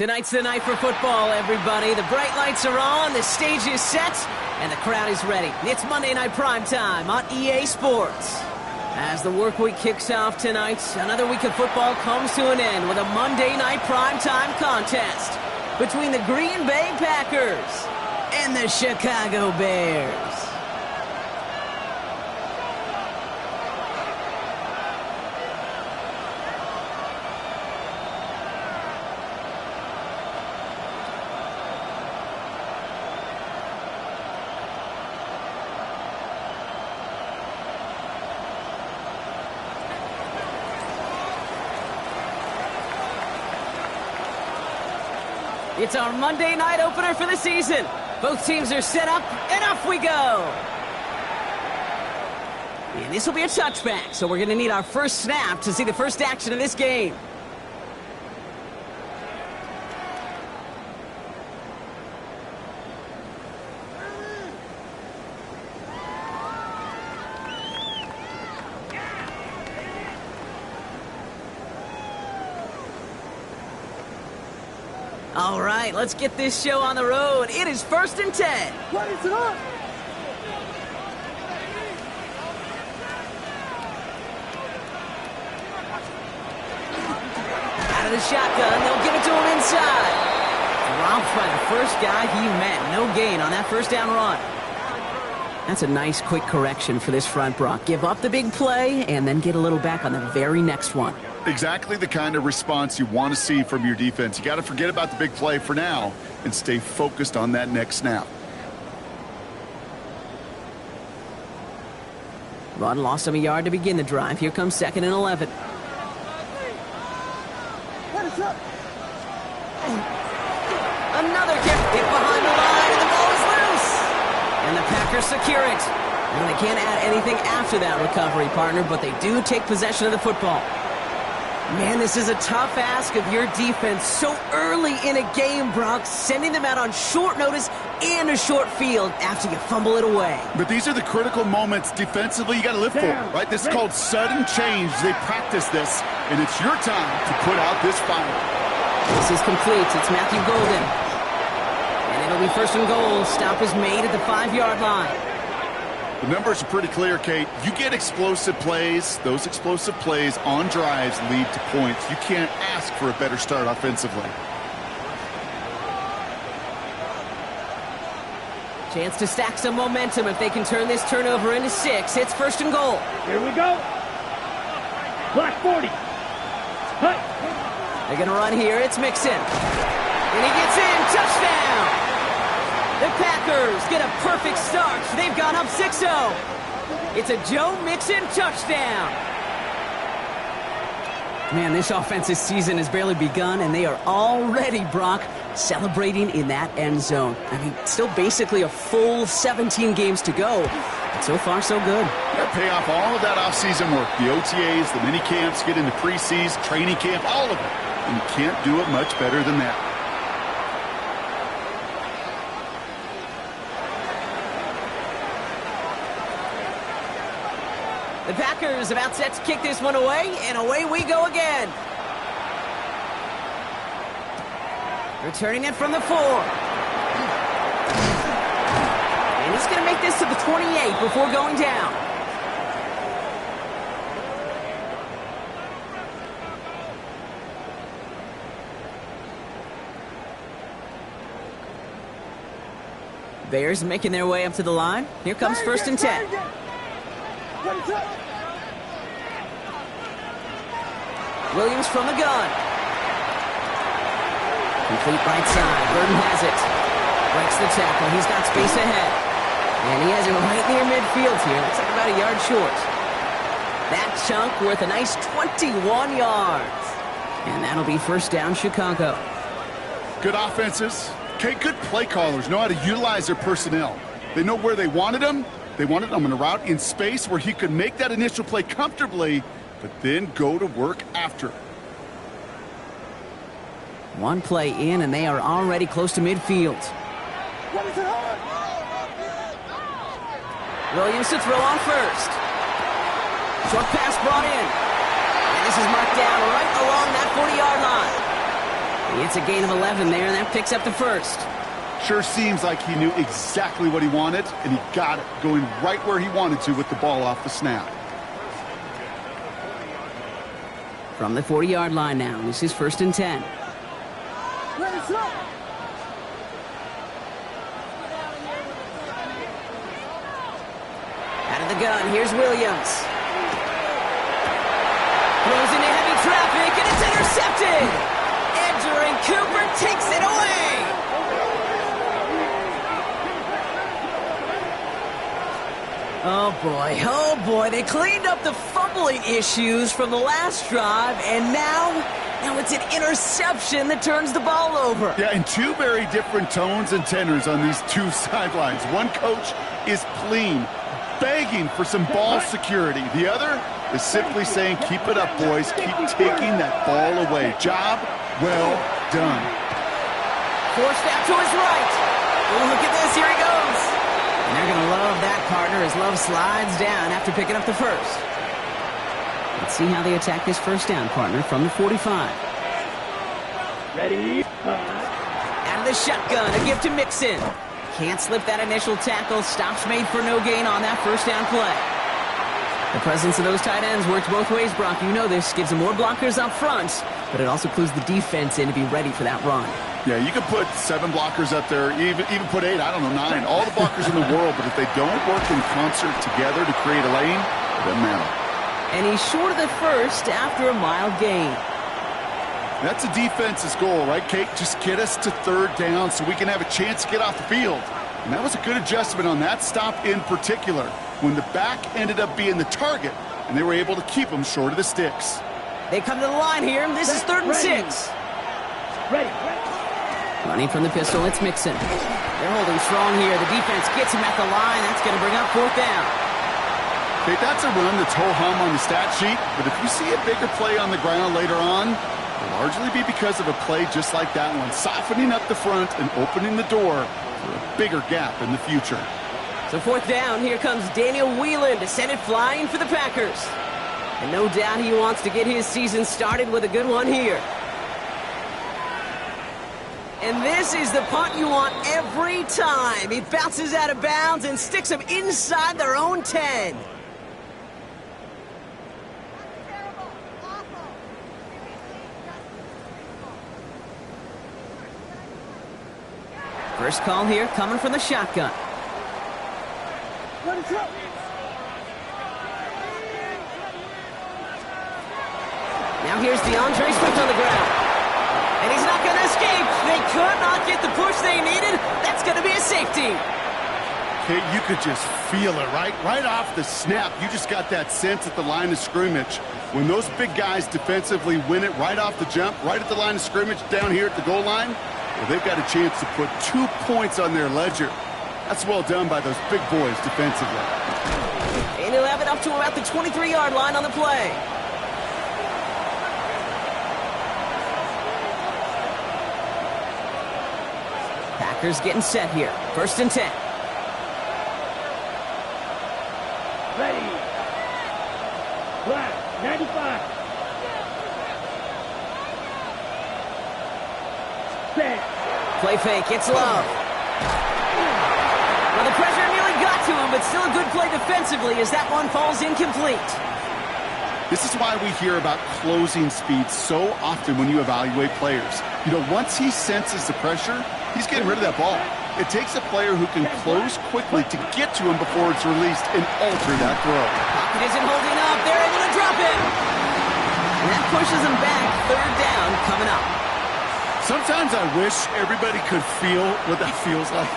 Tonight's the night for football, everybody. The bright lights are on, the stage is set, and the crowd is ready. It's Monday Night Primetime on EA Sports. As the work week kicks off tonight, another week of football comes to an end with a Monday Night Primetime contest between the Green Bay Packers and the Chicago Bears. It's our Monday night opener for the season. Both teams are set up, and off we go. And this will be a touchback, so we're going to need our first snap to see the first action of this game. All right, let's get this show on the road. It is 1st and 10. What is it on? Out of the shotgun, they'll give it to him inside. Dropped by the first guy he met. No gain on that first down run. That's a nice quick correction for this front, Brock. Give up the big play and then get a little back on the very next one. Exactly the kind of response you want to see from your defense. You got to forget about the big play for now and stay focused on that next snap. Rod lost him a yard to begin the drive. Here comes 2nd and 11. What is up? Another kick hit behind the line, and the ball is loose. And the Packers secure it. And they can't add anything after that recovery, partner, but they do take possession of the football. Man, this is a tough ask of your defense so early in a game, Brock, sending them out on short notice and a short field after you fumble it away. But these are the critical moments defensively you got to live for, right? This is called sudden change. They practice this, and it's your time to put out this fire. This is complete. It's Matthew Golden. And it'll be 1st and goal. Stop is made at the 5-yard line. The numbers are pretty clear, Kate. You get explosive plays. Those explosive plays on drives lead to points. You can't ask for a better start offensively. Chance to stack some momentum if they can turn this turnover into 6. It's 1st and goal. Here we go. Black 40. Hey. They're going to run here. It's Mixon. And he gets in. Touchdown! The Packers get a perfect start. They've gone up 6-0. It's a Joe Mixon touchdown. Man, this offensive season has barely begun, and they are already, Brock, celebrating in that end zone. I mean, still basically a full 17 games to go. But so far, so good. That pay off all of that offseason work. The OTAs, the mini camps, get into preseason, training camp, all of it. And you can't do it much better than that. The Packers about set to kick this one away, and away we go again. Returning it from the 4. And he's going to make this to the 28 before going down. Bears making their way up to the line. Here comes 1st and 10. Williams from the gun. Complete right side. Burton has it. Breaks the tackle. He's got space ahead. And he has it right near midfield here. Looks like about a yard short. That chunk worth a nice 21 yards. And that'll be 1st down, Chicago. Good offenses. Okay, good play callers know how to utilize their personnel. They know where they wanted them. They wanted him in a route in space where he could make that initial play comfortably, but then go to work after. One play in, and they are already close to midfield. What is it on? Williams to throw on 1st. Short pass brought in. And this is marked down right along that 40-yard line. It's a gain of 11 there, and that picks up the first. Sure seems like he knew exactly what he wanted, and he got it, going right where he wanted to with the ball off the snap. From the 40-yard line now, this is 1st and 10. Ready, up. Out of the gun, here's Williams. Throws into heavy traffic, and it's intercepted! Edger and Cooper takes it away! Oh boy, they cleaned up the fumbling issues from the last drive, and now it's an interception that turns the ball over. Yeah, and two very different tones and tenors on these two sidelines. One coach is clean, begging for some ball security. The other is simply saying, keep it up, boys. Keep taking that ball away. Job well done. Forced out to his right. Oh, look at this. Here he goes. And they're going to love that, partner, as Love slides down after picking up the first. Let's see how they attack this first down, partner, from the 45. Ready. Out of the shotgun, a gift to Mixon. Can't slip that initial tackle. Stops made for no gain on that first down play. The presence of those tight ends works both ways, Brock. You know this. Gives them more blockers up front, but it also clues the defense in to be ready for that run. Yeah, you can put 7 blockers up there, even put 8, 9, all the blockers in the world, but if they don't work in concert together to create a lane, it doesn't matter. And he's short of the first after a mild gain. That's the defense's goal, right, Kate? Just get us to 3rd down so we can have a chance to get off the field. And that was a good adjustment on that stop in particular, when the back ended up being the target, and they were able to keep him short of the sticks. They come to the line here. This is 3rd and 6. Ready. Running from the pistol, it's Mixon. They're holding strong here. The defense gets him at the line. That's going to bring up 4th down. Okay, that's a run that's ho-hum on the stat sheet, but if you see a bigger play on the ground later on, it'll largely be because of a play just like that one, softening up the front and opening the door for a bigger gap in the future. So 4th down, here comes Daniel Whelan to send it flying for the Packers. And no doubt he wants to get his season started with a good one here. And this is the punt you want every time. He bounces out of bounds and sticks them inside their own 10. First call here coming from the shotgun. Ready, up. Now here's DeAndre Swift on the ground. And he's not going to escape. They could not get the push they needed. That's going to be a safety. Okay, you could just feel it, right? Right off the snap, you just got that sense at the line of scrimmage. When those big guys defensively win it right off the jump, right at the line of scrimmage down here at the goal line, well, they've got a chance to put 2 points on their ledger. That's well done by those big boys defensively. And he'll have it up to about the 23-yard line on the play. Packers getting set here. 1st and 10. Ready. Black, 95. Set. Play fake, it's Love. Well, the pressure nearly got to him, but still a good play defensively as that one falls incomplete. This is why we hear about closing speed so often when you evaluate players. You know, once he senses the pressure, he's getting rid of that ball. It takes a player who can close quickly to get to him before it's released and alter that throw. Pocket isn't holding up. They're able to drop it. And that pushes him back. 3rd down coming up. Sometimes I wish everybody could feel what that feels like.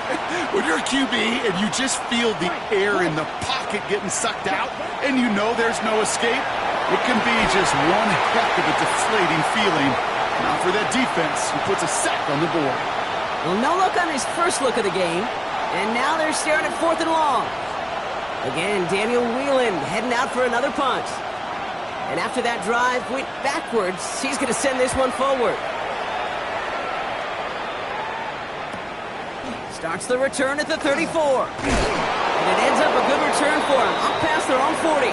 When you're a QB and you just feel the air in the pocket getting sucked out and you know there's no escape, it can be just one heck of a deflating feeling. Now for that defense, who puts a sack on the board. Well, no look on his first look of the game. And now they're staring at 4th and long. Again, Daniel Whelan heading out for another punt. And after that drive went backwards, he's going to send this one forward. Starts the return at the 34. And it ends up a good return for him, up past their own 40.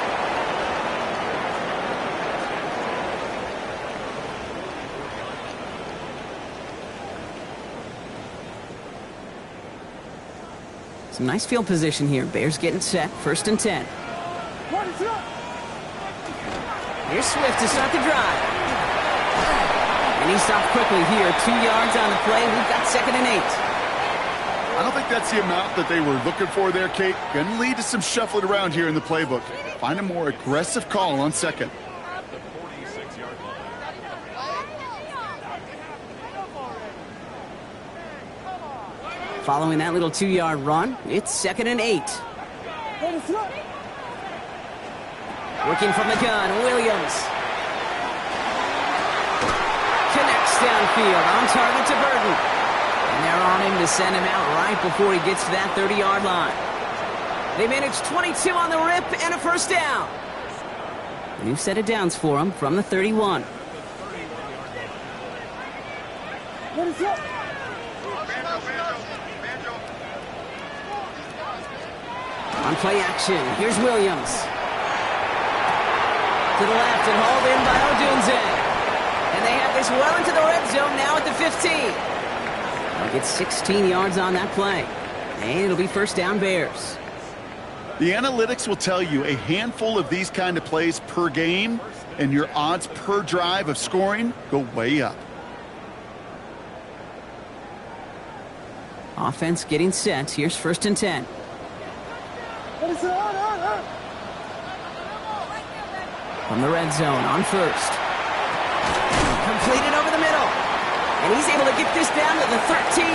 Some nice field position here. Bears getting set. 1st and 10. Here's Swift to start the drive. And he stopped quickly here. 2 yards on the play. We've got 2nd and 8. I don't think that's the amount that they were looking for there, Kate. Going to lead to some shuffling around here in the playbook. Find a more aggressive call on 2nd. Following that little 2-yard run, it's 2nd and 8. Working from the gun, Williams. Connects downfield, on target to Burton. And they're on him to send him out right before he gets to that 30-yard line. They managed 22 on the rip and a 1st down. New set of downs for him from the 31. On play action, here's Williams. To the left and hauled in by Odunze. And they have this well into the red zone now at the 15. They'll get 16 yards on that play. And it'll be 1st down Bears. The analytics will tell you a handful of these kind of plays per game, and your odds per drive of scoring go way up. Offense getting set. Here's 1st and 10. From the red zone on 1st. Completed over the middle. And he's able to get this down to the 13.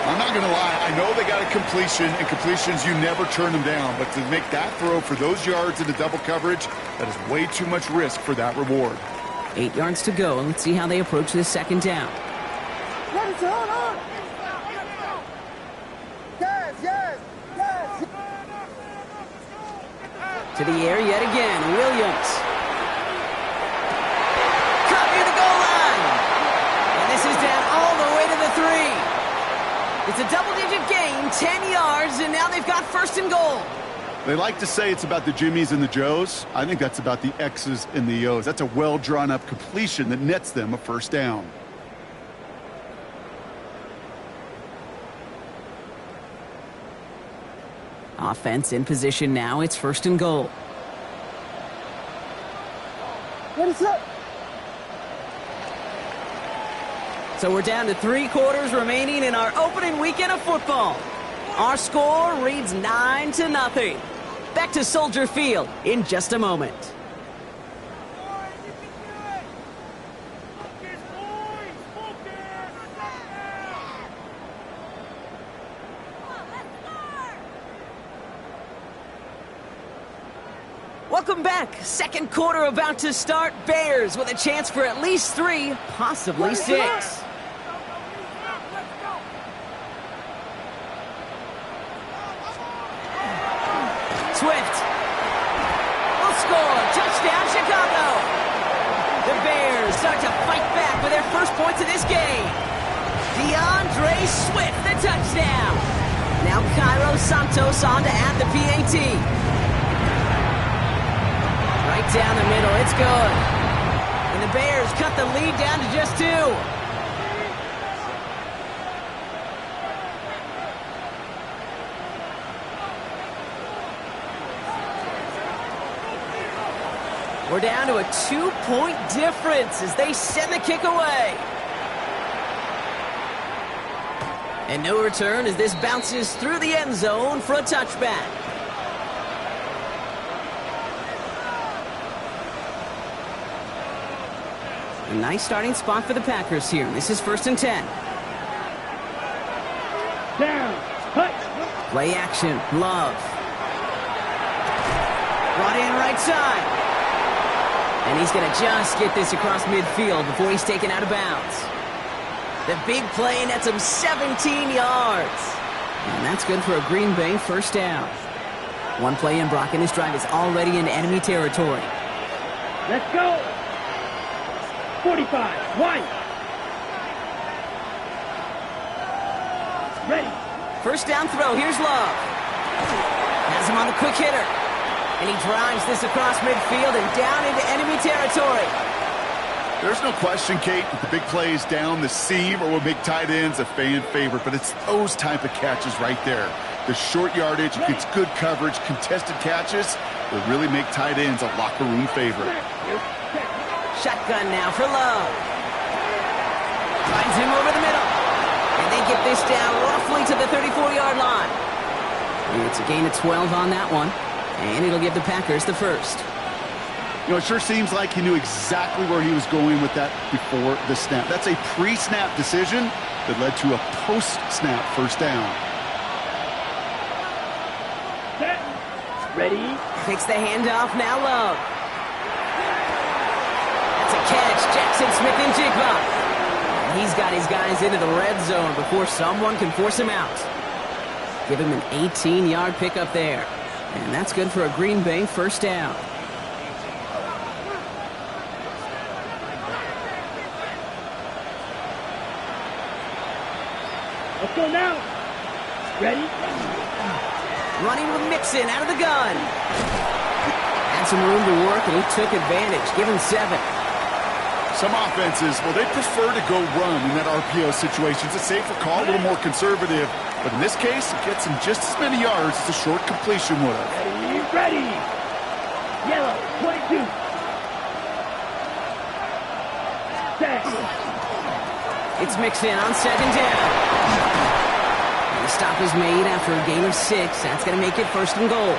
I'm not going to lie. I know they got a completion, and completions, you never turn them down. But to make that throw for those yards into double coverage, that is way too much risk for that reward. 8 yards to go. Let's see how they approach this 2nd down. To the air yet again, Williams. Caught near the goal line. And this is down all the way to the 3. It's a double-digit gain, 10 yards, and now they've got 1st and goal. They like to say it's about the Jimmies and the Joes. I think that's about the X's and the O's. That's a well-drawn-up completion that nets them a 1st down. Offense in position now. It's 1st and goal. What is up? So we're down to 3 quarters remaining in our opening weekend of football. Our score reads 9-0. Back to Soldier Field in just a moment. Welcome back. 2nd quarter about to start. Bears with a chance for at least 3, possibly 6. Swift will score. Touchdown, Chicago. The Bears start to fight back with their 1st points of this game. DeAndre Swift, the touchdown. Now Cairo Santos on to add the PAT. Right down the middle, it's good. And the Bears cut the lead down to just 2. We're down to a 2-point difference as they send the kick away. And no return as this bounces through the end zone for a touchback. A nice starting spot for the Packers here. This is 1st and 10. Down. Touch. Play action. Love. Brought in right side. And he's going to just get this across midfield before he's taken out of bounds. The big play nets him 17 yards. And that's good for a Green Bay 1st down. One play in, Brock, and his drive is already in enemy territory. Let's go. 45. White. Ready. 1st down throw. Here's Love. Has him on the quick hitter. And he drives this across midfield and down into enemy territory. There's no question, Kate, that the big plays down the seam or what make tight ends a fan favorite, but it's those type of catches right there. The short yardage, it gets good coverage, contested catches that really make tight ends a locker room favorite. Shotgun now for Love. Finds him over the middle. And they get this down roughly to the 34-yard line. It's a gain of 12 on that one, and it'll give the Packers the first. You know, it sure seems like he knew exactly where he was going with that before the snap. That's a pre-snap decision that led to a post-snap first down. Set. Ready. Takes the handoff, now Love. That's a catch, Jackson Smith-Njigba. And he's got his guys into the red zone before someone can force him out. Give him an 18-yard pickup there. And that's good for a Green Bay first down. Let's go now. Ready? Running with Mixon out of the gun. Had some room to work, and he took advantage. Give him 7. Some offenses, well, they prefer to go run in that RPO situation. It's a safer call, a little more conservative. But in this case, it gets him just as many yards as a short completion would have. Ready. Yellow, 22. Set. It's Mixon on second down. The stop is made after a gain of 6. That's going to make it first and goal.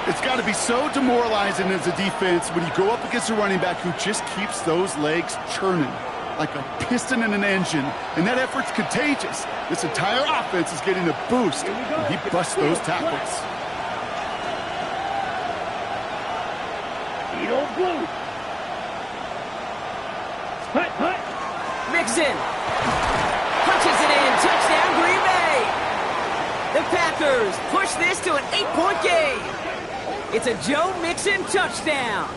It's got to be so demoralizing as a defense when you go up against a running back who just keeps those legs churning like a piston in an engine, and that effort's contagious. This entire offense is getting a boost, and he busts those tackles. Edo blue. Hut, hut. Mixon punches it in. Touchdown, Green Bay. The Packers push this to an 8-point game. It's a Joe Mixon touchdown.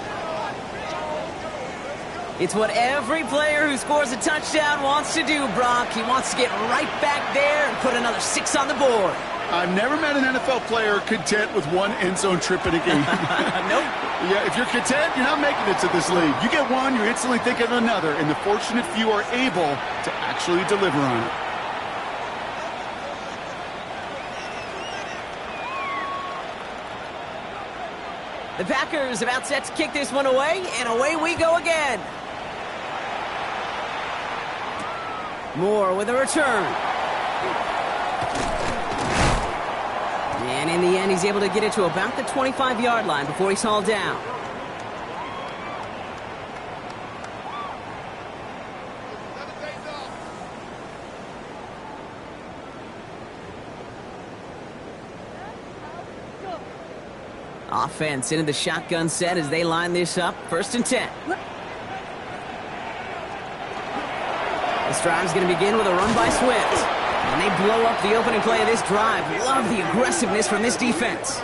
It's what every player who scores a touchdown wants to do, Brock. He wants to get right back there and put another 6 on the board. I've never met an NFL player content with one end zone trip in a game. Nope. Yeah, if you're content, you're not making it to this league. You get one, you're instantly thinking of another, and the fortunate few are able to actually deliver on it. The Packers about set to kick this one away, and away we go again. Moore with a return. And in the end, he's able to get it to about the 25-yard line before he's hauled down. Offense into the shotgun set as they line this up. 1st and 10. This drive's going to begin with a run by Swift. And they blow up the opening play of this drive. Love the aggressiveness from this defense.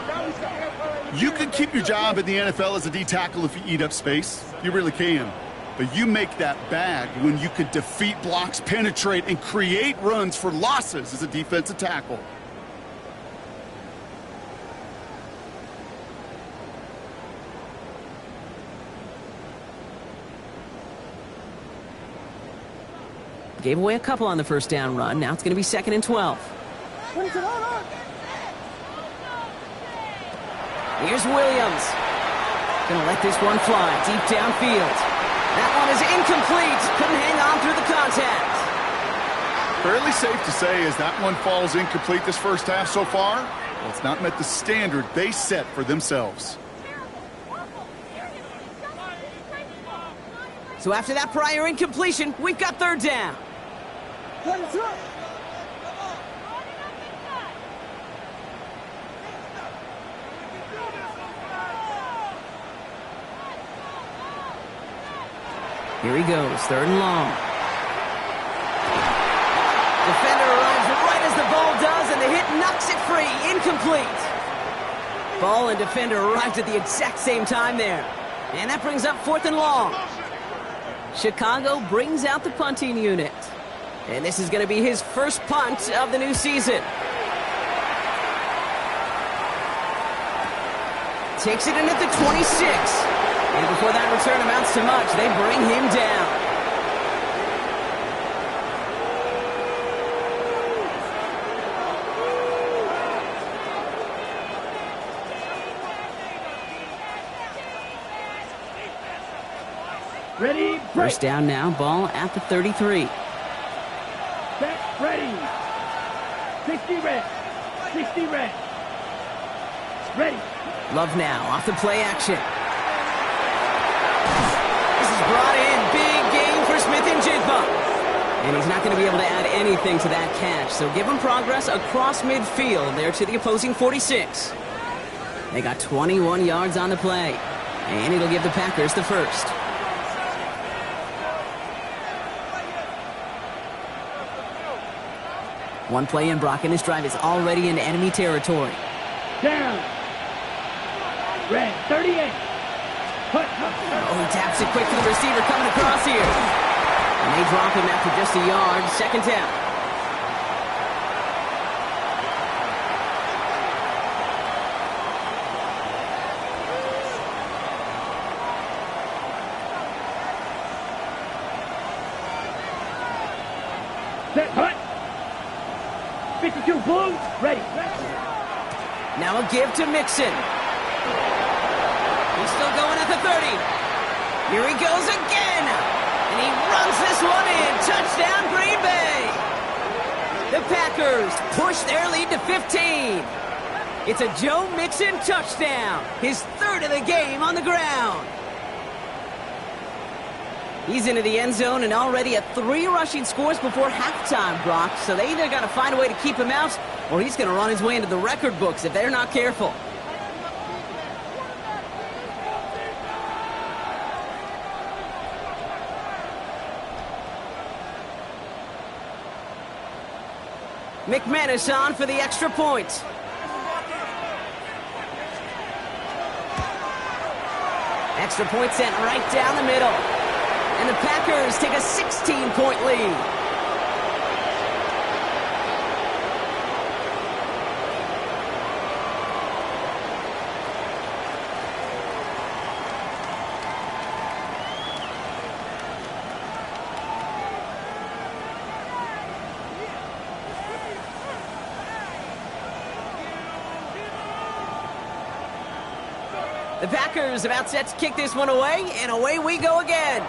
You can keep your job in the NFL as a D tackle if you eat up space. You really can. But you make that bag when you can defeat blocks, penetrate, and create runs for losses as a defensive tackle. Gave away a couple on the first down run. Now it's going to be 2nd and 12. Here's Williams. Going to let this one fly deep downfield. That one is incomplete. Couldn't hang on through the contact. Fairly safe to say as that one falls incomplete this first half so far, well, it's not met the standard they set for themselves. So after that prior incompletion, we've got 3rd down. Here he goes, 3rd and long. Defender arrives right as the ball does, and the hit knocks it free. Incomplete. Ball and defender arrived at the exact same time there. And that brings up 4th and long. Chicago brings out the punting unit. And this is going to be his first punt of the new season. Takes it in at the 26. And before that return amounts to much, they bring him down. Ready, break. First down now, ball at the 33. Set, ready. 60 red. 60 red. Ready. Love now, off the play action. This is brought in. Big game for Smith and Jigba. And he's not going to be able to add anything to that catch, so give him progress across midfield there to the opposing 46. They got 21 yards on the play, and it'll give the Packers the first. One play in, Brock, and this drive is already in enemy territory. Down. Red, 38. Put. Oh, he taps it quick to the receiver coming across here. And they drop him after just a yard. Second down. Set, hut. 52 blue, ready. Now a give to Mixon. He's still going at the 30. Here he goes again. And he runs this one in. Touchdown, Green Bay. The Packers push their lead to 15. It's a Joe Mixon touchdown. His third of the game on the ground. He's into the end zone and already at 3 rushing scores before halftime, Brock. So they either got to find a way to keep him out, or he's going to run his way into the record books if they're not careful. McManus on for the extra point. Extra point sent right down the middle. And the Packers take a 16-point lead. The Packers about set to kick this one away, and away we go again.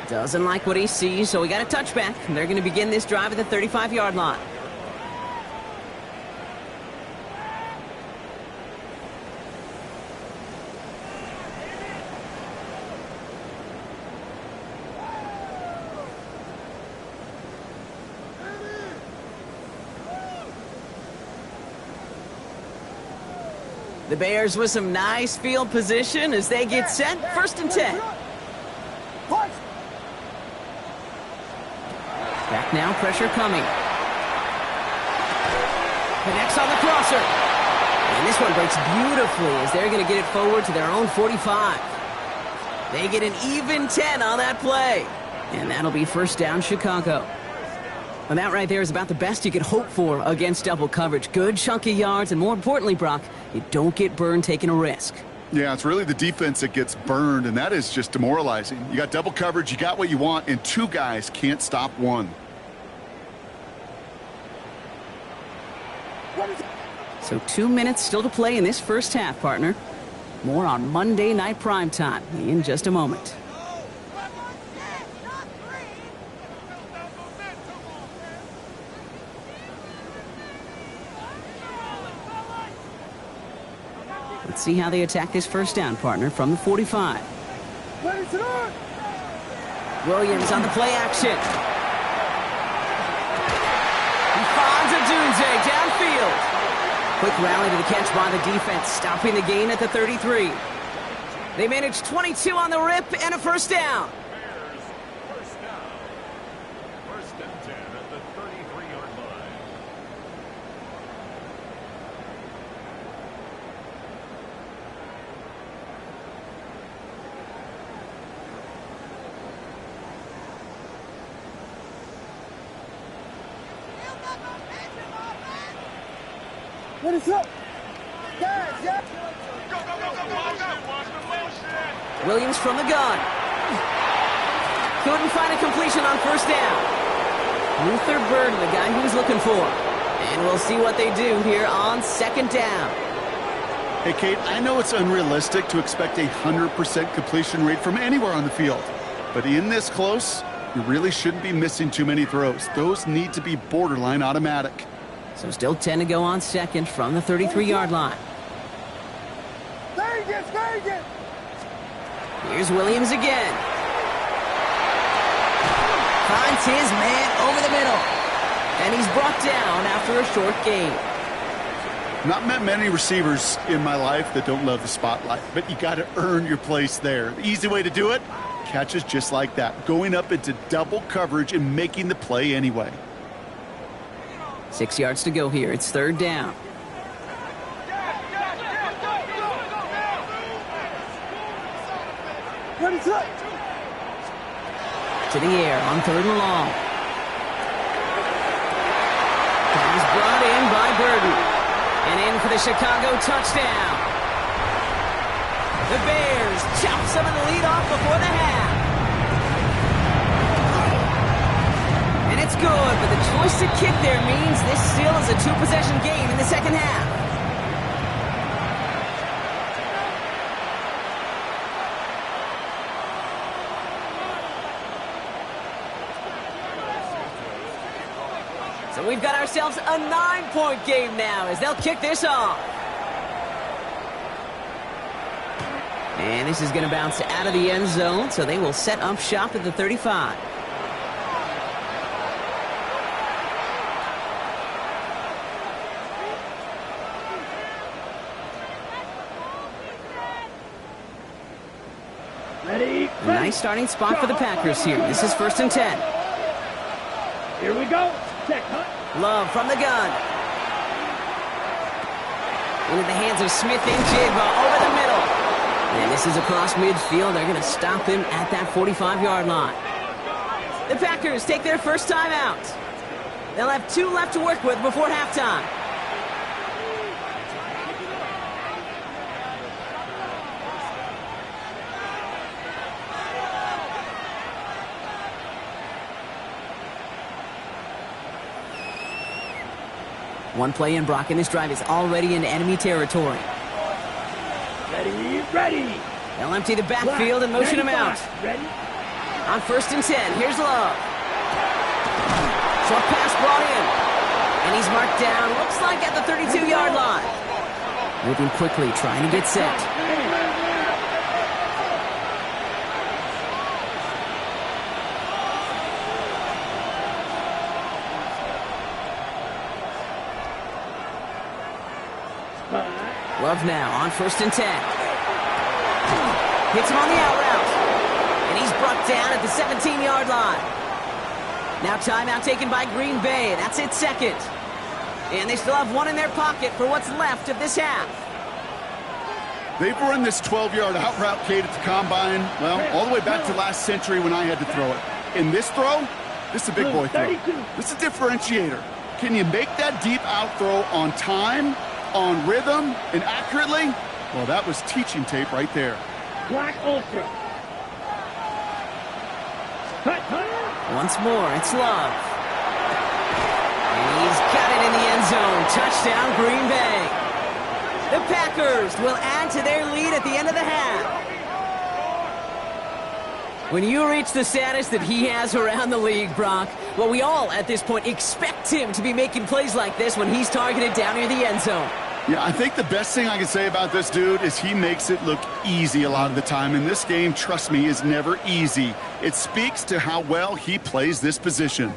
Doesn't like what he sees, so we got a touchback. And they're going to begin this drive at the 35-yard line. The Bears with some nice field position as they get set. First and 10. Back now, pressure coming. Connects on the crosser. And this one breaks beautifully as they're going to get it forward to their own 45. They get an even 10 on that play. And that'll be first down, Chicago. And that right there is about the best you could hope for against double coverage. Good chunky yards, and more importantly, Brock, you don't get burned taking a risk. Yeah, it's really the defense that gets burned, and that is just demoralizing. You got double coverage, you got what you want, and 2 guys can't stop one. So 2 minutes still to play in this first half, partner. More on Monday Night Primetime in just a moment. Let's see how they attack this first down, partner, from the 45. Williams on the play action. He finds Odunze downfield. Quick rally to the catch by the defense, stopping the gain at the 33. They managed 22 on the rip and a first down. First down. First and 10 at the 33-yard line. What is up? Williams from the gun. Couldn't find a completion on first down. Luther Burden, the guy he was looking for. And we'll see what they do here on second down. Hey, Kate, I know it's unrealistic to expect a 100% completion rate from anywhere on the field. But in this close, you really shouldn't be missing too many throws. Those need to be borderline automatic. So still 10 to go on second from the 33-yard line. Here's Williams again. Finds his man over the middle. And he's brought down after a short gain. Not met many receivers in my life that don't love the spotlight, but you got to earn your place there. The easy way to do it, catches just like that, going up into double coverage and making the play anyway. 6 yards to go here. It's third down. To the air on third and long. He's brought in by Burden. And in for the Chicago touchdown. The Bears chop some of the lead off before the half. And it's good, but the choice to kick there means this still is a two-possession game in the second half. So we've got ourselves a 9-point game now as they'll kick this off. And this is going to bounce out of the end zone, so they will set up shop at the 35. Ready? Nice starting spot for the Packers here. This is 1st and 10. Here we go. Check, hunt. Love from the gun. Into the hands of Smith and Jigba over the middle. And this is across midfield. They're going to stop him at that 45-yard line. The Packers take their first time out. They'll have 2 left to work with before halftime. One play in, Brock, and this drive is already into enemy territory. Ready. They'll empty the backfield and motion him out. Ready? On 1st and 10, here's Love. Short pass brought in. And he's marked down, looks like at the 32-yard line. Moving quickly, trying to get set. Love now on 1st and 10. Hits him on the out route. And he's brought down at the 17-yard line. Now timeout taken by Green Bay. That's it, second. And they still have 1 in their pocket for what's left of this half. They've run this 12-yard out route, Kate, at the combine, well, all the way back to last century when I had to throw it. In this throw, this is a big boy throw. This is a differentiator. Can you make that deep out throw on time, on rhythm, and accurately? Well, that was teaching tape right there. Black Ultra. Cut. Once more, it's Love. And he's got it in the end zone. Touchdown, Green Bay. The Packers will add to their lead at the end of the half. When you reach the status that he has around the league, Brock, well, we all at this point expect him to be making plays like this when he's targeted down near the end zone. Yeah, I think the best thing I can say about this dude is he makes it look easy a lot of the time. And this game, trust me, is never easy. It speaks to how well he plays this position.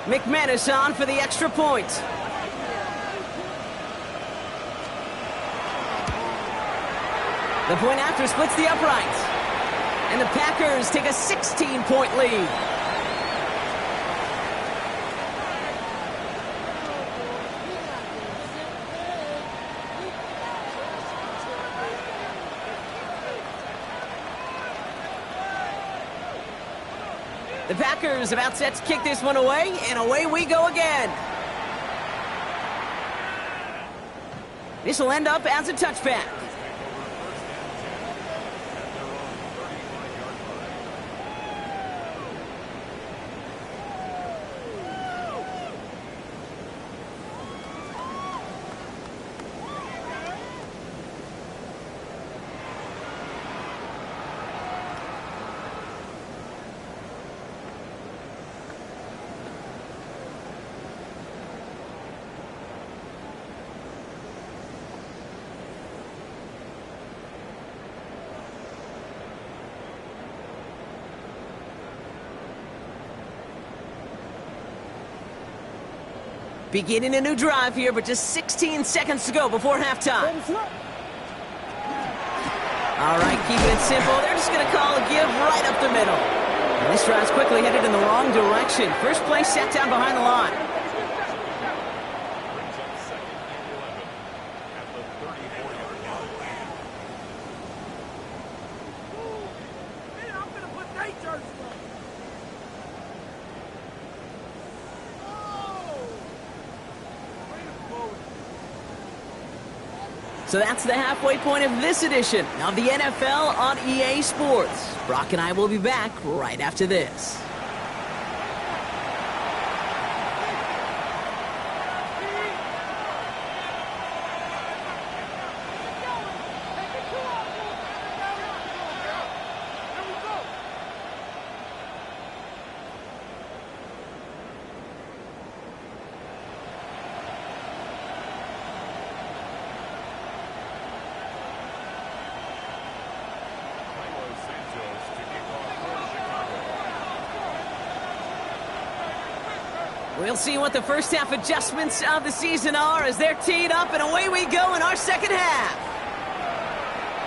McManus on for the extra point. The point after splits the uprights. And the Packers take a 16-point lead. The Packers about set to kick this one away, and away we go again. This will end up as a touchback. Beginning a new drive here, but just 16 seconds to go before halftime. All right, keeping it simple. They're just going to call a give right up the middle. And this drive's quickly headed in the wrong direction. First play set down behind the line. Brings up second and 11 at the 34-yard line. I'm going to put their jersey on. So that's the halfway point of this edition of the NFL on EA Sports. Brock and I will be back right after this. We'll see what the first half adjustments of the season are as they're teed up, and away we go in our second half.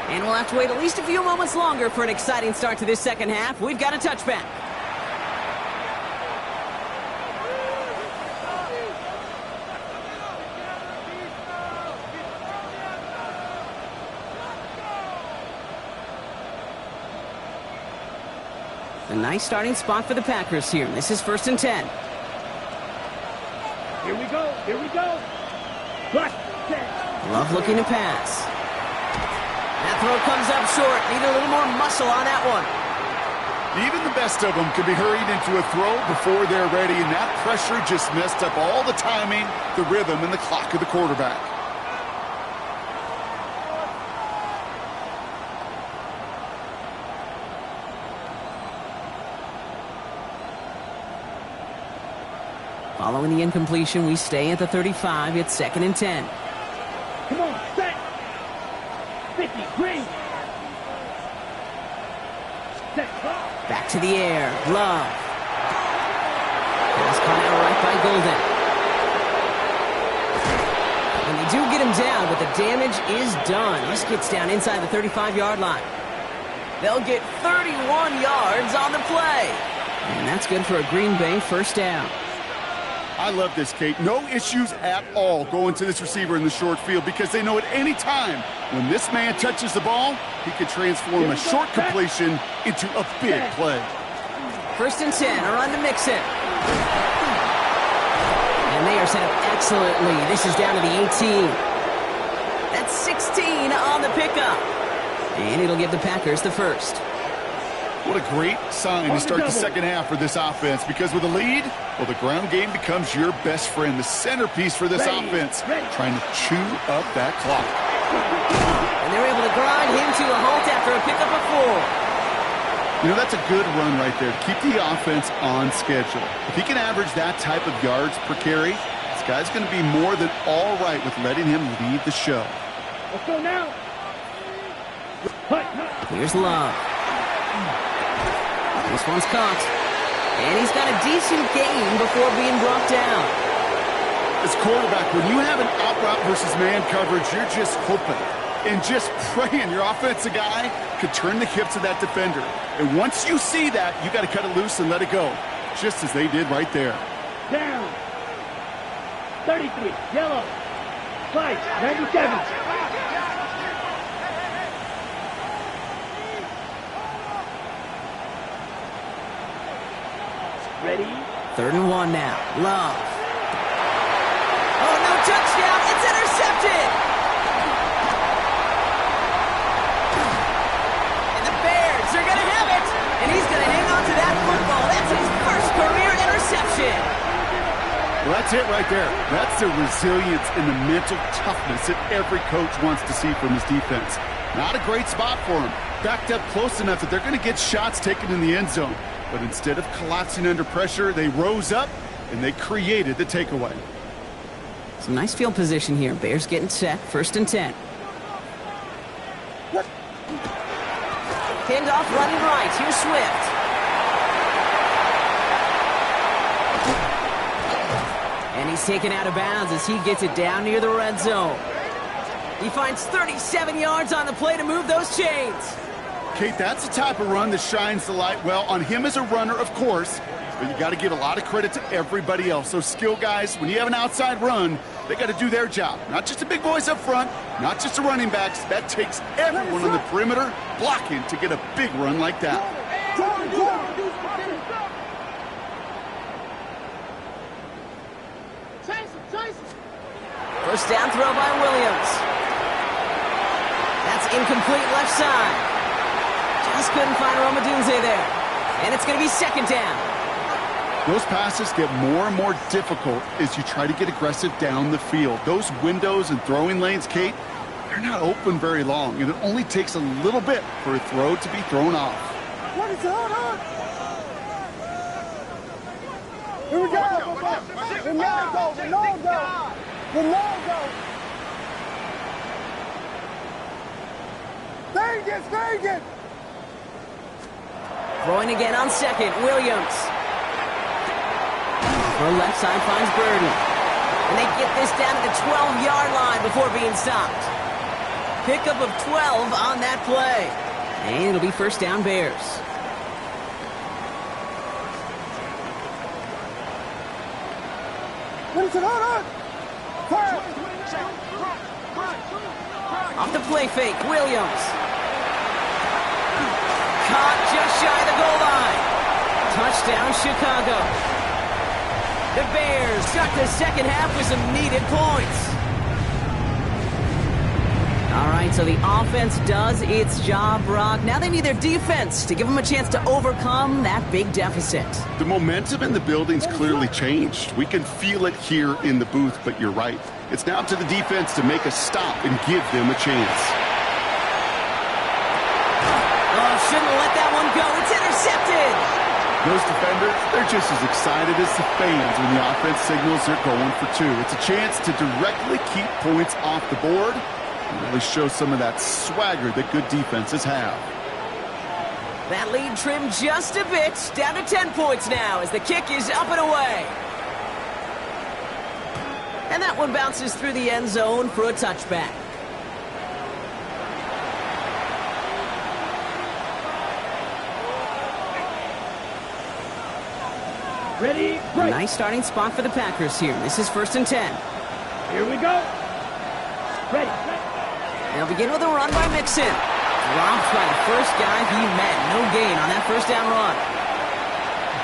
And we'll have to wait at least a few moments longer for an exciting start to this second half. We've got a touchback. A nice starting spot for the Packers here. This is 1st and 10. Here we go. Here we go. Black, set. Love looking to pass. That throw comes up short. Need a little more muscle on that one. Even the best of them could be hurried into a throw before they're ready, and that pressure just messed up all the timing, the rhythm, and the clock of the quarterback. Following the incompletion, we stay at the 35. It's 2nd and 10. Come on, set. 50, green. Set, clock. Back to the air. Love. Pass caught out right by Golden. And they do get him down, but the damage is done. This gets down inside the 35-yard line. They'll get 31 yards on the play. And that's good for a Green Bay first down. I love this, Kate. No issues at all going to this receiver in the short field because they know at any time when this man touches the ball, he could transform a short completion into a big play. 1st and 10, a run to Mixon. And they are set up excellently. This is down to the 18. That's 16 on the pickup. And it'll give the Packers the first. What a great sign to start the second half for this offense, because with a lead, well, the ground game becomes your best friend, the centerpiece for this offense, trying to chew up that clock. And they're able to grind him to a halt after a pickup of 4. You know, that's a good run right there to keep the offense on schedule. If he can average that type of yards per carry, this guy's going to be more than all right with letting him lead the show. Let's go now. Here's Love. This one's caught. And he's got a decent gain before being brought down. As quarterback, when you have an out route versus man coverage, you're just hoping and just praying your offensive guy could turn the hips of that defender. And once you see that, you got to cut it loose and let it go, just as they did right there. Down. 33, yellow. Flight, 97. Ready? 3rd and 1 now. Love. Oh, no touchdown. It's intercepted. That's it right there. That's the resilience and the mental toughness that every coach wants to see from his defense. Not a great spot for him. Backed up close enough that they're going to get shots taken in the end zone. But instead of collapsing under pressure, they rose up and they created the takeaway. Some nice field position here. Bears getting set. 1st and 10. Pinned off running right. Here's Swift. And he's taken out of bounds as he gets it down near the red zone. He finds 37 yards on the play to move those chains. Kate, that's the type of run that shines the light well on him as a runner, of course, but you got to give a lot of credit to everybody else. Those skill guys, when you have an outside run, they got to do their job. Not just the big boys up front, not just the running backs. That takes everyone on the perimeter blocking to get a big run like that. First down throw by Williams. That's incomplete left side. Just couldn't find Romadunze there. And it's going to be 2nd down. Those passes get more and more difficult as you try to get aggressive down the field. Those windows and throwing lanes, Kate, they're not open very long, and it only takes a little bit for a throw to be thrown off. What is going on? Here we go. The logo. Vegas. Throwing again on 2nd. Williams. From left side finds Burden. And they get this down to the 12-yard line before being stopped. Pickup of 12 on that play. And it'll be 1st down Bears. What is it on? Off the play fake, Williams. Caught just shy of the goal line. Touchdown, Chicago. The Bears start the 2nd half with some needed points. All right, so the offense does its job, Brock. Now they need their defense to give them a chance to overcome that big deficit. The momentum in the building's clearly changed. We can feel it here in the booth, but you're right. It's now to the defense to make a stop and give them a chance. Oh, shouldn't let that one go. It's intercepted. Those defenders, they're just as excited as the fans when the offense signals they're going for 2. It's a chance to directly keep points off the board and really show some of that swagger that good defenses have. That lead trimmed just a bit. Down to 10 points now as the kick is up and away. And that one bounces through the end zone for a touchback. Ready, a nice starting spot for the Packers here. This is 1st and 10. Here we go. Ready. They'll begin with a run by Mixon. Dropped by the first guy he met. No gain on that 1st down run.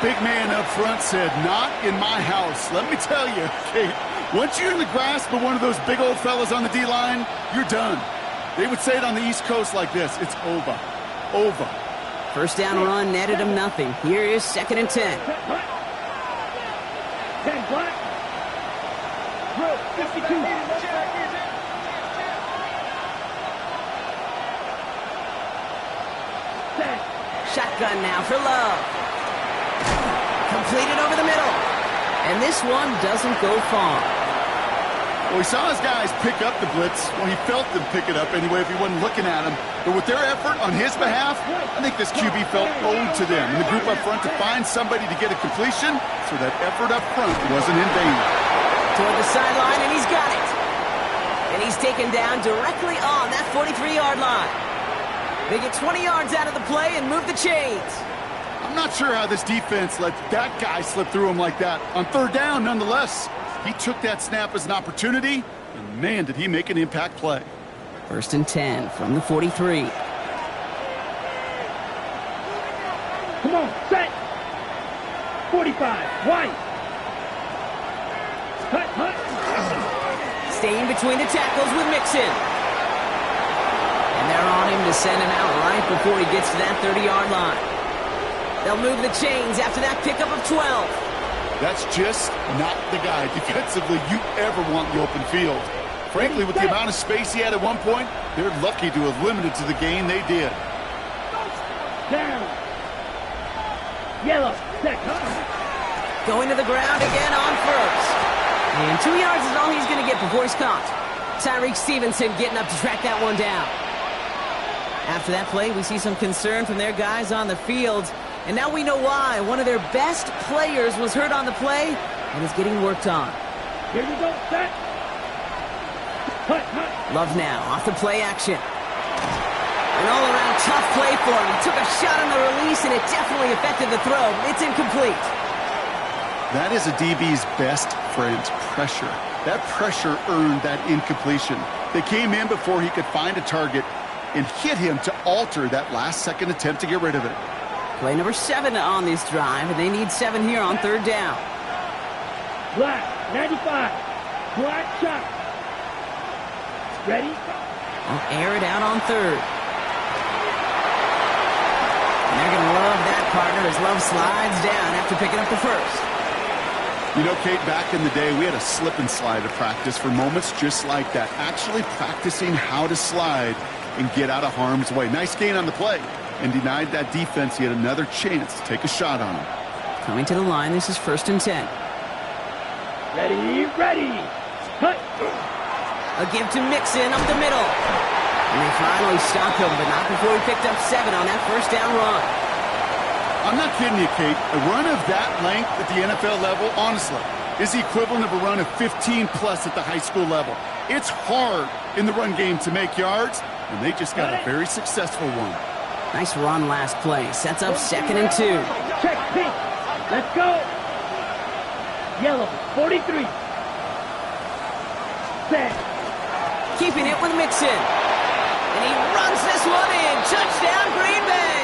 Big man up front said, not in my house. Let me tell you, Kate, once you're in the grasp of one of those big old fellas on the D-line, you're done. They would say it on the East Coast like this. It's over. Over. 1st down run netted him nothing. Here is 2nd and 10. 10 black. 52. Shotgun now for Love. Completed over the middle. And this one doesn't go far. Well, he saw his guys pick up the blitz. Well, he felt them pick it up anyway if he wasn't looking at him. But with their effort on his behalf, I think this QB felt owed to them. And the group up front to find somebody to get a completion, so that effort up front wasn't in vain. Toward the sideline, and he's got it. And he's taken down directly on that 43-yard line. They get 20 yards out of the play and move the chains. I'm not sure how this defense let that guy slip through him like that. On 3rd down, nonetheless, he took that snap as an opportunity, and man, did he make an impact play. 1st and 10 from the 43. Come on, set. 45, wide. Hut. Staying between the tackles with Mixon. And they're on him to send him out right before he gets to that 30-yard line. They'll move the chains after that pickup of 12. That's just not the guy defensively you ever want in the open field. Frankly, with the amount of space he had at one point, they're lucky to have limited to the gain they did. Down. Yellow. Set. Going to the ground again on first. And 2 yards is all he's going to get before he's caught. Tyreek Stevenson getting up to track that one down. After that play, we see some concern from their guys on the field. And now we know why. One of their best players was hurt on the play and is getting worked on. Here you go. Set. Hut. Love now off the play action. An all-around tough play for him. He took a shot on the release, and it definitely affected the throw. It's incomplete. That is a DB's best friend, pressure. That pressure earned that incompletion. They came in before he could find a target and hit him to alter that last-second attempt to get rid of it. Play number 7 on this drive, and they need 7 here on third down. Black. 95. Black shot. Ready? I'll air it out on third. And they're going to love that, partner, as Love slides down after picking up the first. You know, Kate, back in the day, we had a slip and slide to practice for moments just like that. Actually practicing how to slide and get out of harm's way. Nice gain on the play, and denied that defense yet another chance to take a shot on him. Coming to the line, this is 1st and 10. Ready. Hut. A give to Mixon up the middle. And they finally stopped him, but not before he picked up 7 on that first down run. I'm not kidding you, Kate. A run of that length at the NFL level, honestly, is the equivalent of a run of 15-plus at the high school level. It's hard in the run game to make yards, and they just got a very successful one. Nice run last play. Sets up 2nd and 2. Check. Pink. Let's go. Yellow. 43. Set. Keeping it with Mixon. And he runs this one in. Touchdown, Green Bay.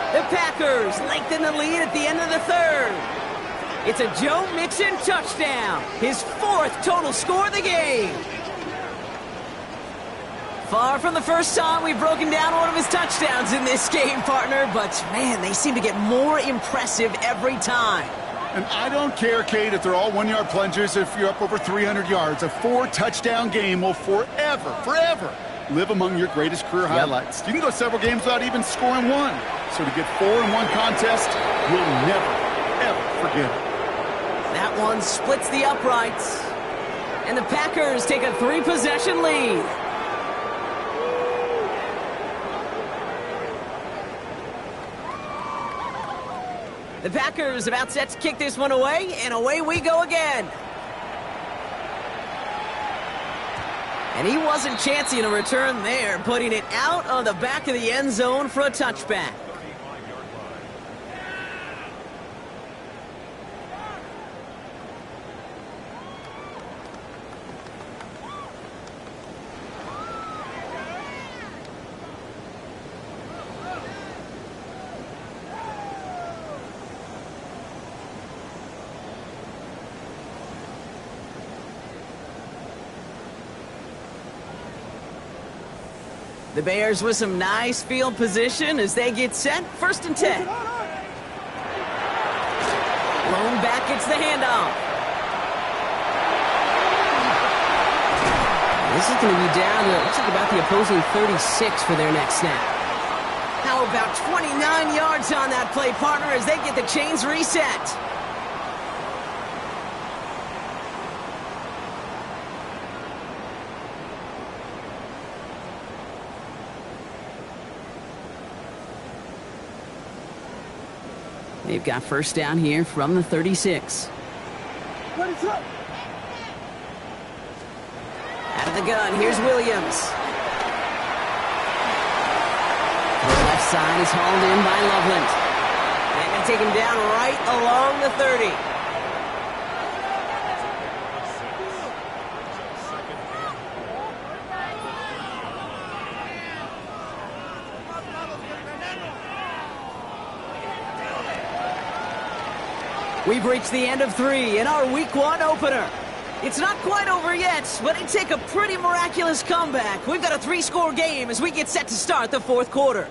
The Packers lengthen the lead at the end of the third. It's a Joe Mixon touchdown. His 4th total score of the game. Far from the first time we've broken down one of his touchdowns in this game, partner. But, man, they seem to get more impressive every time. And I don't care, Kate, if they're all 1-yard plungers, if you're up over 300 yards. A 4-touchdown game will forever live among your greatest career highlights. You can go several games without even scoring one. So to get 4 in one contest, you'll never, ever forget it. That one splits the uprights. And the Packers take a 3-possession lead. The Packers about set to kick this one away, and away we go again. And he wasn't chancing a return there, putting it out on the back of the end zone for a touchback. The Bears with some nice field position as they get set. 1st and 10. Blown back, it's the handoff. This is going to be down to, looks like about the opposing 36 for their next snap. How about 29 yards on that play, partner, as they get the chains reset. They've got 1st down here from the 36. What is up? Out of the gun, here's Williams. The left side is hauled in by Loveland. They're going to take him down right along the 30. We've reached the end of 3 in our Week 1 opener. It's not quite over yet, but it take a pretty miraculous comeback. We've got a 3-score game as we get set to start the 4th quarter.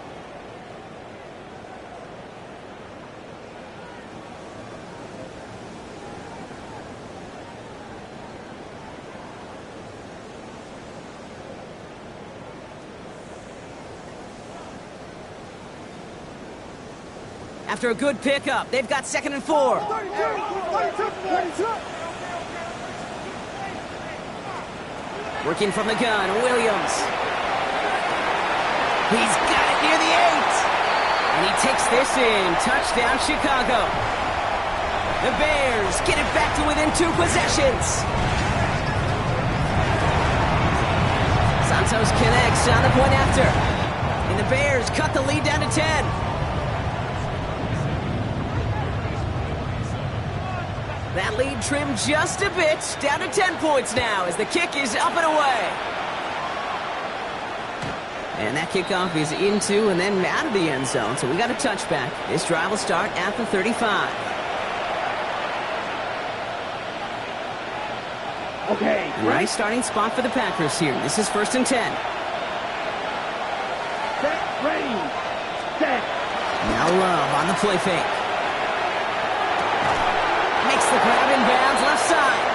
After a good pickup, they've got 2nd and 4. Working from the gun, Williams. He's got it near the 8. And he takes this in. Touchdown, Chicago. The Bears get it back to within 2 possessions. Santos connects on the point after. And the Bears cut the lead down to 10. That lead trimmed just a bit, down to 10 points now as the kick is up and away. And that kickoff is into and then out of the end zone, so we got a touchback. This drive will start at the 35. Okay. Nice starting spot for the Packers here. This is 1st and 10. Set, ready, set. Now Love on the play fake. Makes the grab in bounds left side.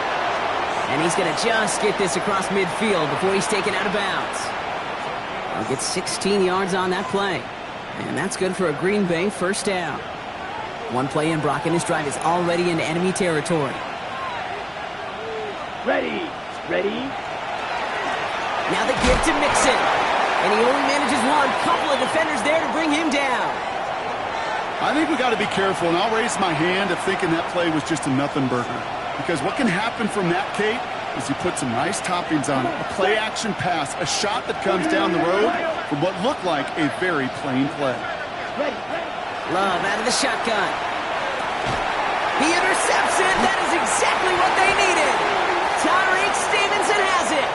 And he's going to just get this across midfield before he's taken out of bounds. He'll get 16 yards on that play. And that's good for a Green Bay first down. One play in, Brock, and this drive is already in enemy territory. Ready, ready. Now the give to Mixon. And he only manages one. Couple of defenders there to bring him down. I think we got to be careful, and I'll raise my hand of thinking that play was just a nothing burger. Because what can happen from that, Kate, is you put some nice toppings on it. A play-action pass, a shot that comes down the road from what looked like a very plain play. Love out of the shotgun. He intercepts it. That is exactly what they needed. Tyreek Stevenson has it.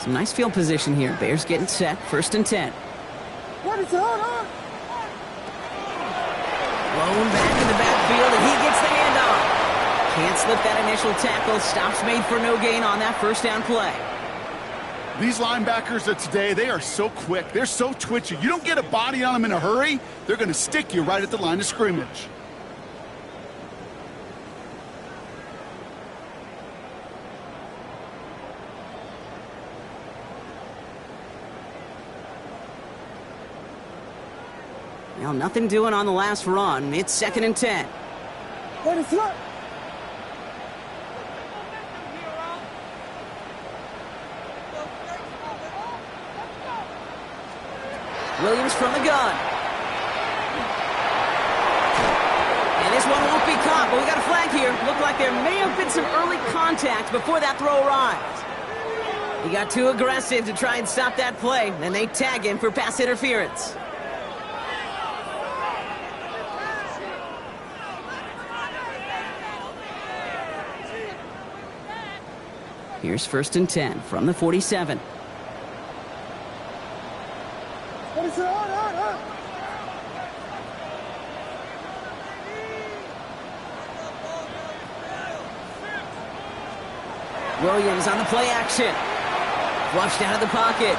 Some nice field position here. Bears getting set. 1st and 10. What is on? Blown back in the backfield, and he gets the handoff. Can't slip that initial tackle. Stops made for no gain on that first down play. These linebackers of today, they are so quick. They're so twitchy. You don't get a body on them in a hurry, they're going to stick you right at the line of scrimmage. Well, nothing doing on the last run. It's 2nd and 10. What is up? Williams from the gun. And this one won't be caught, but we got a flag here. Looked like there may have been some early contact before that throw arrived. He got too aggressive to try and stop that play, and they tag him for pass interference. Here's 1st and 10 from the 47. What is on? Williams on the play action. Flushed out of the pocket.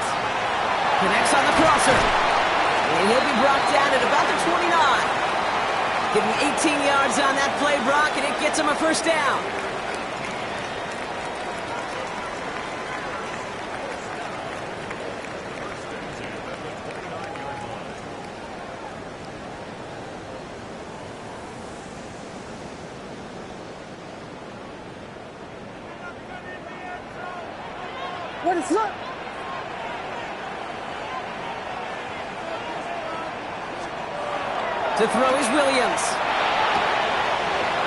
Connects on the crosser. And he'll be brought down at about the 29. Give him 18 yards on that play, Brock, and it gets him a first down. What is up? To throw is Williams.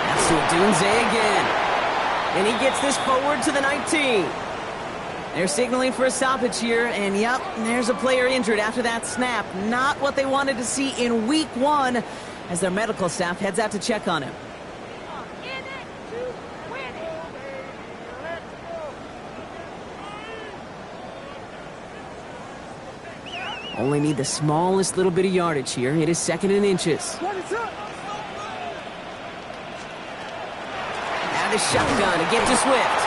That's to Dunze again. And he gets this forward to the 19. They're signaling for a stoppage here, and yep, there's a player injured after that snap. Not what they wanted to see in week 1 as their medical staff heads out to check on him. Only need the smallest little bit of yardage here. It is 2nd and inches. What is up? Now the shotgun to get to Swift.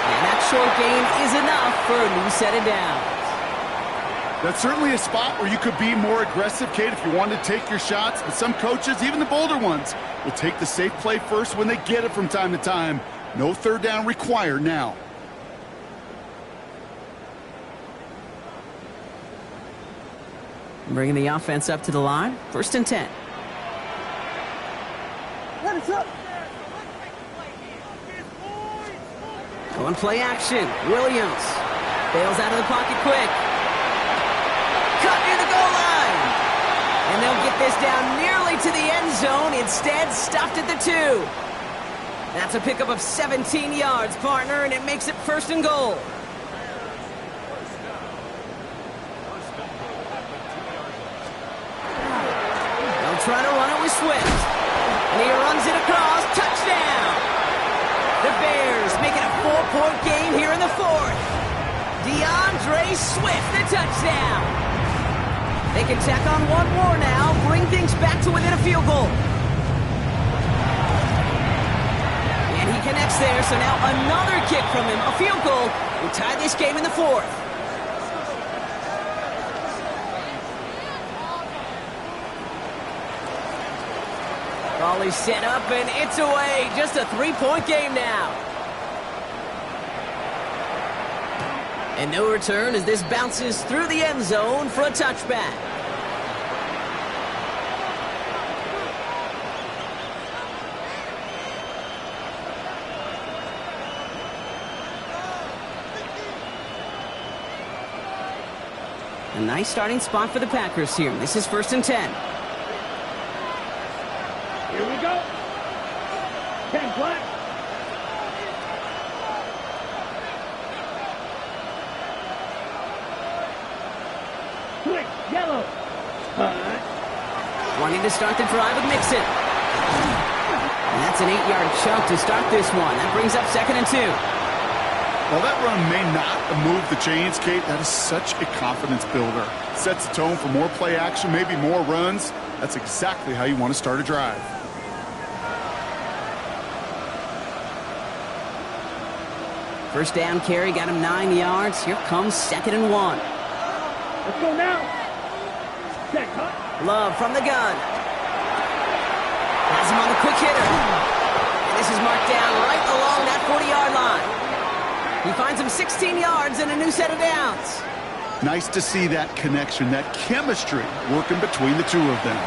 And that short gain is enough for a new set of downs. That's certainly a spot where you could be more aggressive, Kate, if you wanted to take your shots. But some coaches, even the bolder ones, will take the safe play first when they get it from time to time. No third down required now. Bringing the offense up to the line. 1st and 10. Let us up. Going play action. Williams bails out of the pocket quick. Cut near the goal line. And they'll get this down nearly to the end zone. Instead, stopped at the 2. That's a pickup of 17 yards, partner, and it makes it 1st and goal. They'll try to run it with Swift. And he runs it across. Touchdown! The Bears make it a 4-point game here in the 4th. DeAndre Swift, the touchdown. They can tack on one more now, bring things back to within a field goal. And he connects there, so now another kick from him, a field goal, will tie this game in the 4th. Ball is set up, and it's away. Just a 3-point game now. And no return as this bounces through the end zone for a touchback. A nice starting spot for the Packers here. This is 1st and 10. Here we go. 10 black. Quick, yellow. Wanting to start the drive with Mixon. And that's an 8-yard chunk to start this one. That brings up 2nd and 2. While that run may not move the chains, Kate, that is such a confidence builder. Sets the tone for more play action, maybe more runs. That's exactly how you want to start a drive. First down carry got him 9 yards. Here comes 2nd and 1. Let's go now. Set, cut. Love from the gun. Has him on the quick hitter. And this is marked down right along that 40-yard line. He finds him 16 yards and a new set of downs. Nice to see that connection, that chemistry working between the two of them.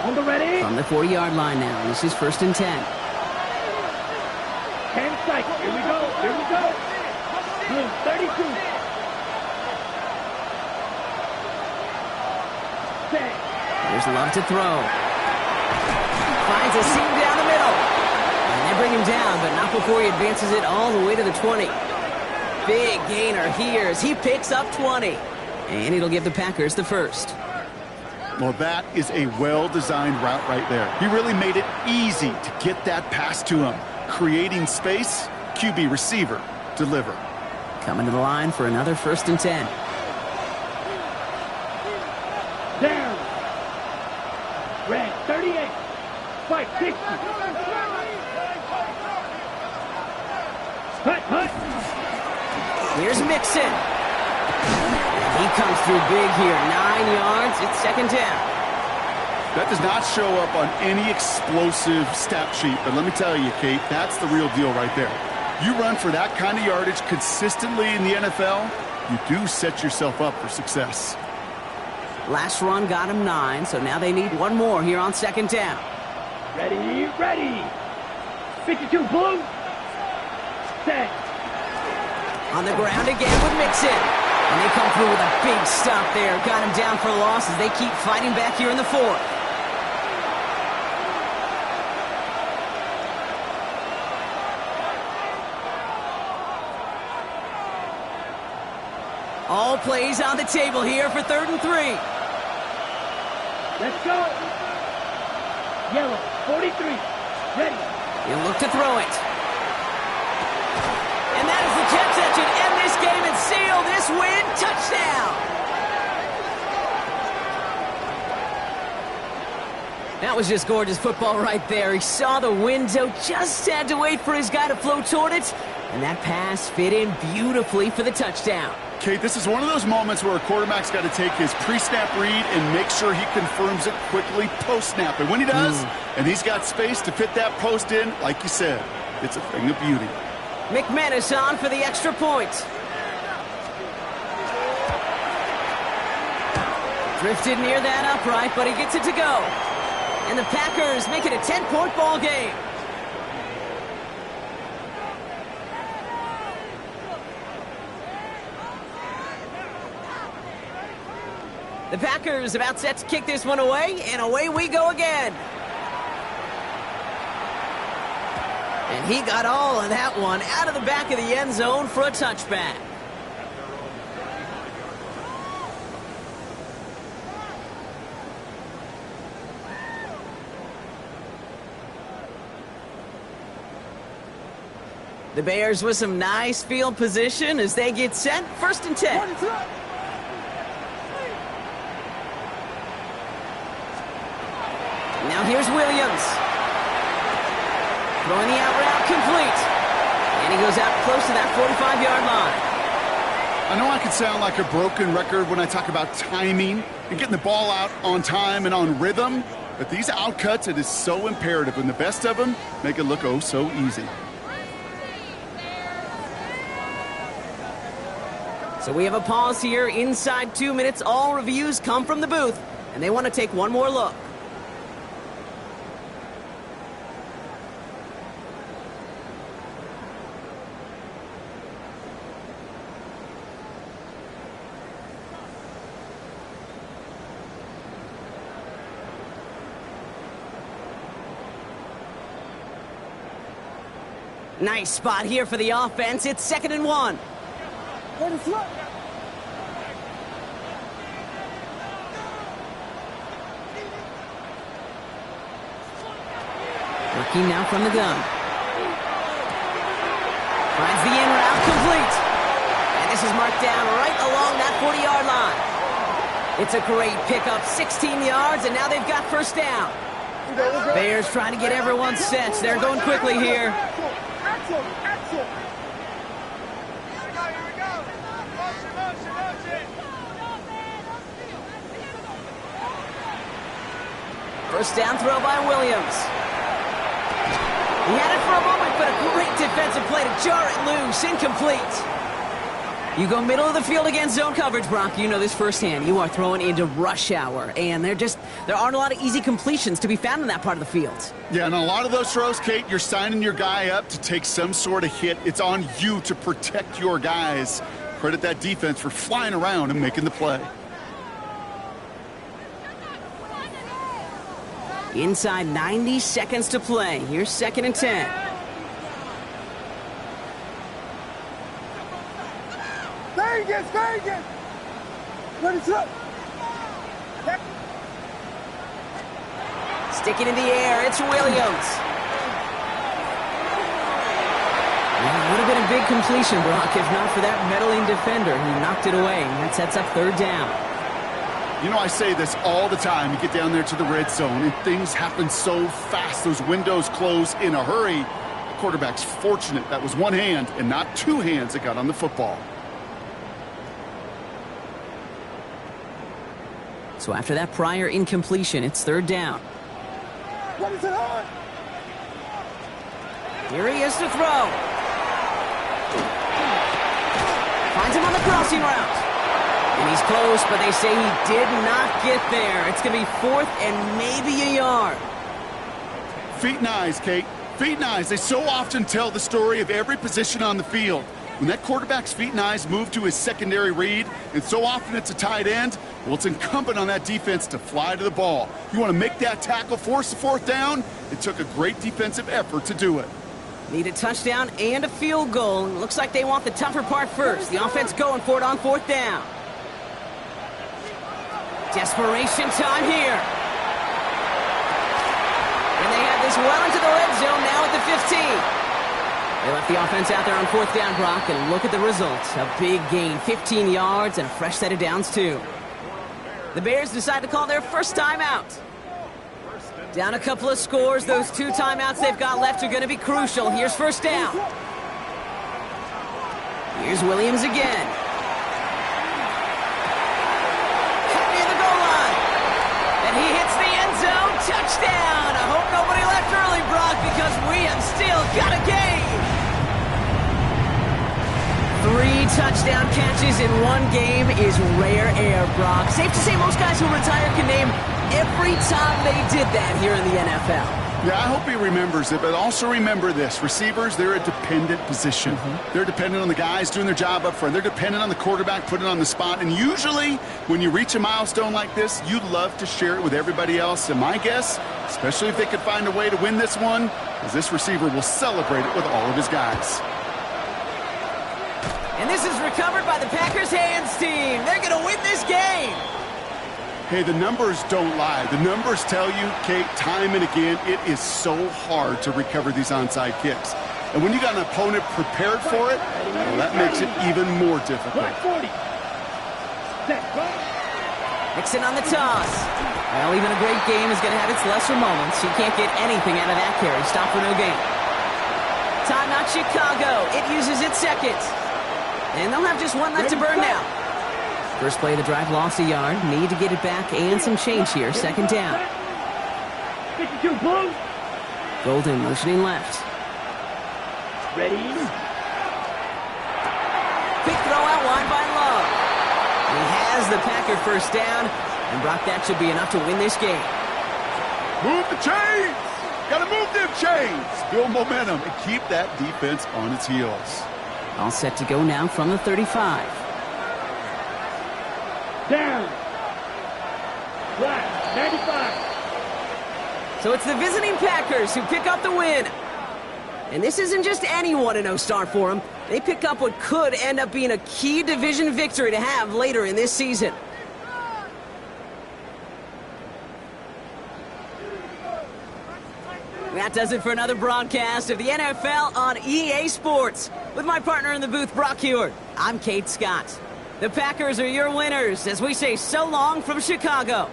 On the ready. From the 40-yard line now. This is 1st and 10. 10 seconds. Here we go. Here we go. Blue 32. Set. Here's Love to throw. Finds a seam down the middle. And they bring him down, but not before he advances it all the way to the 20. Big gainer here as he picks up 20. And it'll give the Packers the 1st. Well, that is a well-designed route right there. He really made it easy to get that pass to him. Creating space, QB receiver, deliver. Coming to the line for another 1st and 10. Down. Red 38. Fight 60. Hut, hut. Here's Mixon. He comes through big here. 9 yards. It's 2nd down. That does not show up on any explosive stat sheet, but let me tell you, Kate, that's the real deal right there. You run for that kind of yardage consistently in the NFL, you do set yourself up for success. Last run got him 9, so now they need one more here on 2nd down. Ready, ready. 52 blue. Set. On the ground again with Mixon. And they come through with a big stop there. Got him down for a loss as they keep fighting back here in the 4th. All plays on the table here for 3rd and 3. Let's go. Yellow 43. Ready. He'll look to throw it. And that is the Jets that should end this game and seal this win. Touchdown! That was just gorgeous football right there. He saw the window, just had to wait for his guy to flow toward it. And that pass fit in beautifully for the touchdown. Kate, this is one of those moments where a quarterback's got to take his pre-snap read and make sure he confirms it quickly post-snap. And when he does, and he's got space to fit that post in, like you said, it's a thing of beauty. McManus on for the extra point. Drifted near that upright, but he gets it to go. And the Packers make it a 10-point ball game. The Packers about set to kick this one away, and away we go again. And he got all of that one out of the back of the end zone for a touchback. The Bears with some nice field position as they get set. 1st and 10. Now here's Williams. Throwing the out route complete. And he goes out close to that 45-yard line. I know I can sound like a broken record when I talk about timing and getting the ball out on time and on rhythm, but these outcuts, it is so imperative, and the best of them make it look oh so easy. So we have a pause here inside 2 minutes. All reviews come from the booth, and they want to take one more look. Nice spot here for the offense. It's 2nd and 1. Working now from the gun. Finds the in route complete. And this is marked down right along that 40-yard line. It's a great pickup, 16 yards, and now they've got 1st down. Bears trying to get everyone set. They're going quickly here. First down throw by Williams. He had it for a moment, but a great defensive play to jar it loose. Incomplete. You go middle of the field against zone coverage, Brock. You know this firsthand. You are throwing into rush hour, and there aren't a lot of easy completions to be found in that part of the field. Yeah, and a lot of those throws, Kate, you're signing your guy up to take some sort of hit. It's on you to protect your guys. Credit that defense for flying around and making the play. Inside 90 seconds to play. Here's 2nd and 10. Vegas! What is up? Stick it in the air. It's Williams. Well, it would have been a big completion, Brock, if not for that meddling defender who knocked it away. And that sets up 3rd down. You know, I say this all the time. You get down there to the red zone, and things happen so fast. Those windows close in a hurry. The quarterback's fortunate that was one hand and not 2 hands that got on the football. So after that prior incompletion, it's 3rd down. What is it on? Here he is to throw. Finds him on the crossing route. And he's close, but they say he did not get there. It's going to be 4th and maybe a yard. Feet and eyes, Kate. Feet and eyes. They so often tell the story of every position on the field. When that quarterback's feet and eyes move to his secondary read, and so often it's a tight end, well, it's incumbent on that defense to fly to the ball. You want to make that tackle, force the 4th down? It took a great defensive effort to do it. Need a touchdown and a field goal. Looks like they want the tougher part first. The offense going for it on 4th down. Desperation time here. And they have this well into the red zone now at the 15. They left the offense out there on 4th down, Brock, and look at the results. A big gain, 15 yards, and a fresh set of downs, too. The Bears decide to call their first timeout. Down a couple of scores. Those 2 timeouts they've got left are going to be crucial. Here's 1st down. Here's Williams again. Near the goal line. And he hits the end zone. Touchdown. I hope nobody left early, Brock, because we have still got a game. 3 touchdown catches in one game is rare air, Brock. Safe to say most guys who retire can name every time they did that here in the NFL. Yeah, I hope he remembers it, but also remember this. Receivers, they're a dependent position. They're dependent on the guys doing their job up front. They're dependent on the quarterback putting it on the spot. And usually, when you reach a milestone like this, you'd love to share it with everybody else. And my guess, especially if they could find a way to win this one, is this receiver will celebrate it with all of his guys. And this is recovered by the Packers hands team. They're going to win this game. Hey, the numbers don't lie. The numbers tell you, Kate, time and again, it is so hard to recover these onside kicks. And when you got an opponent prepared for it, well, that makes it even more difficult. Mixon on the toss. Well, even a great game is going to have its lesser moments. You can't get anything out of that carry. Stop for no gain. Timeout Chicago. It uses its second. And they'll have just one left to burn now. First play of the drive, lost a yard. Need to get it back and some change here. Second down. 52 blue. Golden motioning left. Ready. Quick throw out wide by Love. He has the Packer first down. And Brock, that should be enough to win this game. Move the chains! Gotta move them chains! Build momentum and keep that defense on its heels. All set to go now from the 35. Down. Flat. 95. So it's the visiting Packers who pick up the win. And this isn't just any 1-0 start for them. They pick up what could end up being a key division victory to have later in this season. That does it for another broadcast of the NFL on EA Sports. With my partner in the booth, Brock Hewitt, I'm Kate Scott. The Packers are your winners as we say so long from Chicago.